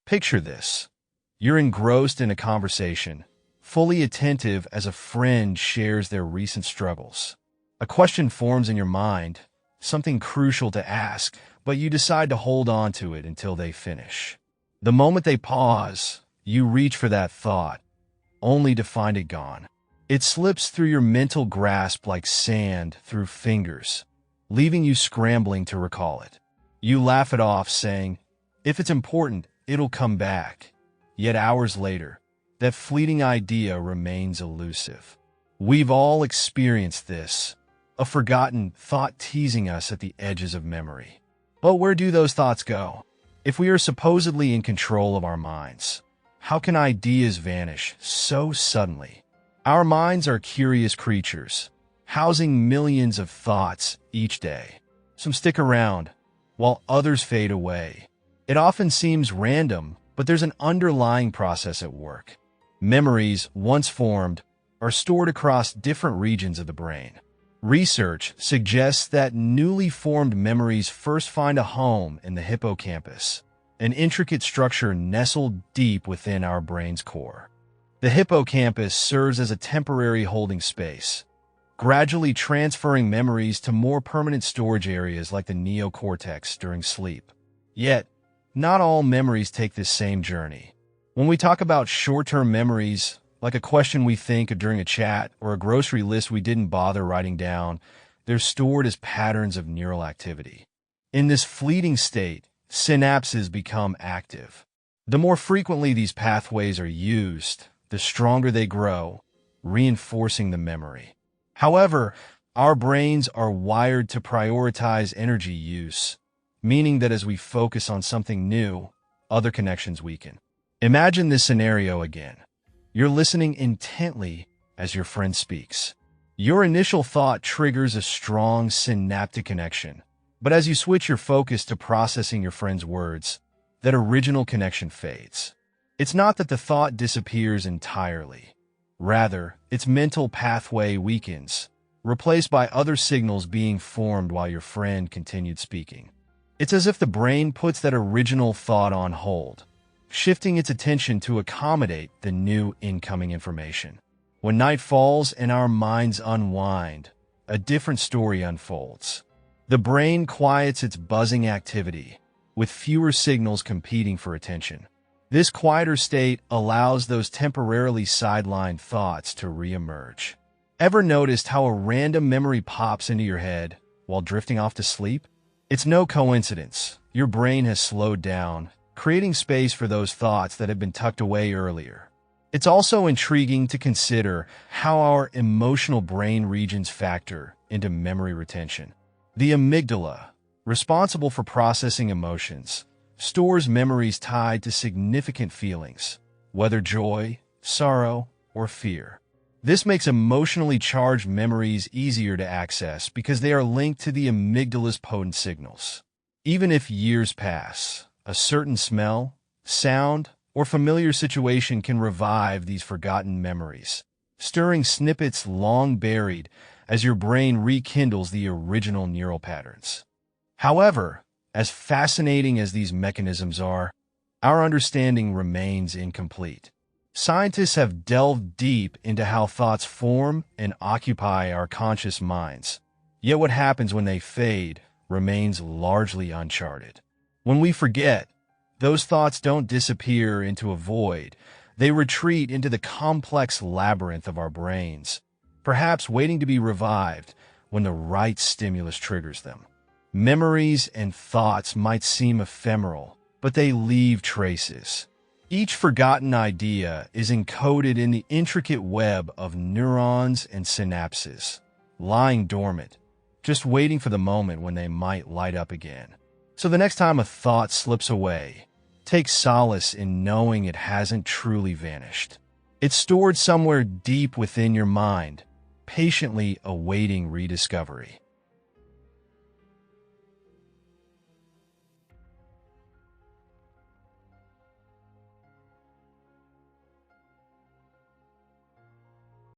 Picture this. You're engrossed in a conversation, fully attentive as a friend shares their recent struggles. A question forms in your mind, something crucial to ask, but you decide to hold on to it until they finish. The moment they pause, you reach for that thought, only to find it gone. It slips through your mental grasp like sand through fingers, leaving you scrambling to recall it. You laugh it off, saying, "If it's important, it'll come back." Yet hours later, that fleeting idea remains elusive. We've all experienced this, a forgotten thought teasing us at the edges of memory. But where do those thoughts go? If we are supposedly in control of our minds, how can ideas vanish so suddenly? Our minds are curious creatures, housing millions of thoughts each day. Some stick around, while others fade away. It often seems random, but there's an underlying process at work. Memories, once formed, are stored across different regions of the brain. Research suggests that newly formed memories first find a home in the hippocampus, an intricate structure nestled deep within our brain's core. The hippocampus serves as a temporary holding space, gradually transferring memories to more permanent storage areas like the neocortex during sleep. Yet, not all memories take this same journey. When we talk about short-term memories, like a question we think of during a chat or a grocery list we didn't bother writing down, they're stored as patterns of neural activity. In this fleeting state, synapses become active. The more frequently these pathways are used, the stronger they grow, reinforcing the memory. However, our brains are wired to prioritize energy use, meaning that as we focus on something new, other connections weaken. Imagine this scenario again. You're listening intently as your friend speaks. Your initial thought triggers a strong synaptic connection, but as you switch your focus to processing your friend's words, that original connection fades. It's not that the thought disappears entirely. Rather, its mental pathway weakens, replaced by other signals being formed while your friend continued speaking. It's as if the brain puts that original thought on hold, shifting its attention to accommodate the new incoming information. When night falls and our minds unwind, a different story unfolds. The brain quiets its buzzing activity, with fewer signals competing for attention. This quieter state allows those temporarily sidelined thoughts to reemerge. Ever noticed how a random memory pops into your head while drifting off to sleep? It's no coincidence. Your brain has slowed down, creating space for those thoughts that had been tucked away earlier. It's also intriguing to consider how our emotional brain regions factor into memory retention. The amygdala, responsible for processing emotions, stores memories tied to significant feelings, whether joy, sorrow, or fear. This makes emotionally charged memories easier to access because they are linked to the amygdala's potent signals. Even if years pass, a certain smell, sound, or familiar situation can revive these forgotten memories, stirring snippets long buried as your brain rekindles the original neural patterns. However, as fascinating as these mechanisms are, our understanding remains incomplete. Scientists have delved deep into how thoughts form and occupy our conscious minds, yet what happens when they fade remains largely uncharted. When we forget, those thoughts don't disappear into a void. They retreat into the complex labyrinth of our brains, perhaps waiting to be revived when the right stimulus triggers them. Memories and thoughts might seem ephemeral, but they leave traces. Each forgotten idea is encoded in the intricate web of neurons and synapses, lying dormant, just waiting for the moment when they might light up again. So the next time a thought slips away, take solace in knowing it hasn't truly vanished. It's stored somewhere deep within your mind, patiently awaiting rediscovery.